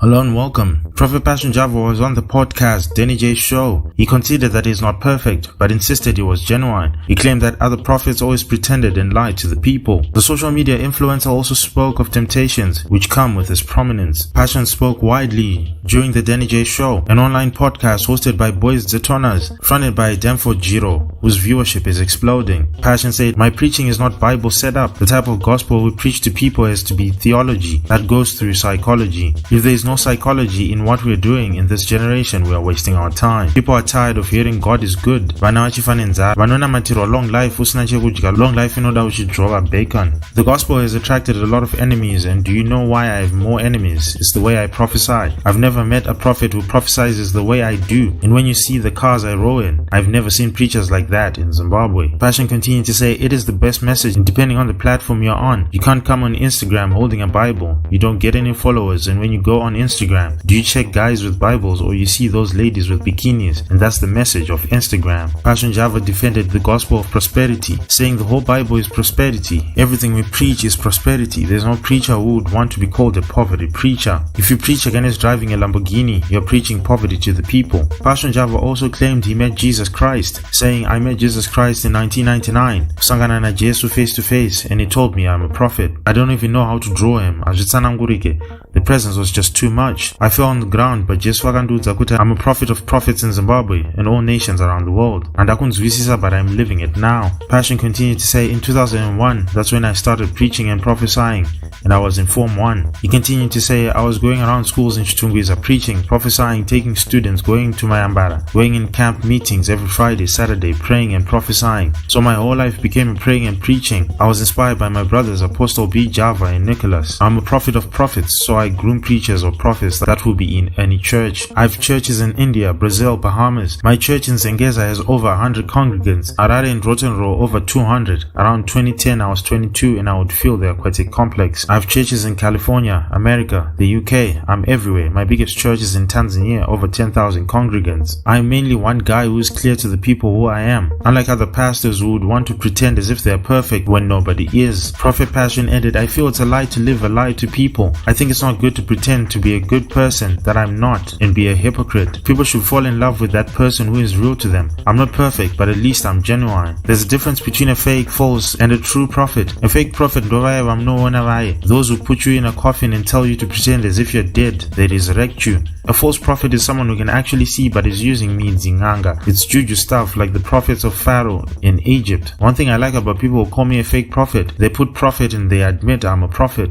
Hello and welcome. Prophet Passion Java was on the podcast Danny J Show. He conceded that he is not perfect, but insisted he was genuine. He claimed that other prophets always pretended and lied to the people. The social media influencer also spoke of temptations which come with his prominence. Passion spoke widely during the Danny J Show, an online podcast hosted by Boys Detonas, fronted by Danford Jiro, whose viewership is exploding. Passion said, "My preaching is not Bible set up. The type of gospel we preach to people has to be theology that goes through psychology. If there is no psychology in what we're doing in this generation, we are wasting our time. People are tired of hearing God is good. Vanona matiro long life usina chekudya, long life inoda uchidrova bacon." The gospel has attracted a lot of enemies, and do you know why I have more enemies? It's the way I prophesy. I've never met a prophet who prophesies the way I do, and when you see the cars I roll in, I've never seen preachers like that in Zimbabwe. Passion continued to say, "It is the best message, and depending on the platform you're on. You can't come on Instagram holding a Bible. You don't get any followers, and when you go on Instagram, do you check guys with Bibles or you see those ladies with bikinis? And that's the message of Instagram." Passion Java defended the gospel of prosperity, saying the whole Bible is prosperity. Everything we preach is prosperity. There's no preacher who would want to be called a poverty preacher. If you preach against driving a Lamborghini, you're preaching poverty to the people. Passion Java also claimed he met Jesus Christ, saying, "I met Jesus Christ in 1999. Sangana na Jesu face to face, and he told me I'm a prophet. I don't even know how to draw him. The presence was just too much. I fell on the ground, but Jesu akandudza kuti I'm a prophet of prophets in Zimbabwe and all nations around the world. And akunzwisisa, but I'm living it now." Passion continued to say, "In 2001, that's when I started preaching and prophesying, and I was in Form 1. He continued to say, "I was going around schools in Chitungwiza preaching, prophesying, taking students, going to Mayambara, going in camp meetings every Friday, Saturday, praying and prophesying. So my whole life became praying and preaching. I was inspired by my brothers, Apostle B. Java and Nicholas. I'm a prophet of prophets, so I groom preachers or prophets that will be in any church. I have churches in India, Brazil, Bahamas. My church in Zengeza has over 100 congregants. Harare and Rotenro over 200. Around 2010, I was 22 and I would feel they are quite a complex. I have churches in California, America, the UK. I'm everywhere. My biggest church is in Tanzania, over 10,000 congregants. I'm mainly one guy who is clear to the people who I am, unlike other pastors who would want to pretend as if they are perfect when nobody is." Prophet Passion added, "I feel it's a lie to live a lie to people. I think it's not good to pretend to be a good person that I'm not and be a hypocrite. People should fall in love with that person who is real to them. I'm not perfect, but at least I'm genuine. There's a difference between a fake, false, and a true prophet. A fake prophet, those who put you in a coffin and tell you to pretend as if you're dead, they resurrect you. A false prophet is someone who can actually see but is using zinganga. It's juju stuff like the prophets of Pharaoh in Egypt. One thing I like about people who call me a fake prophet, they put prophet and they admit I'm a prophet.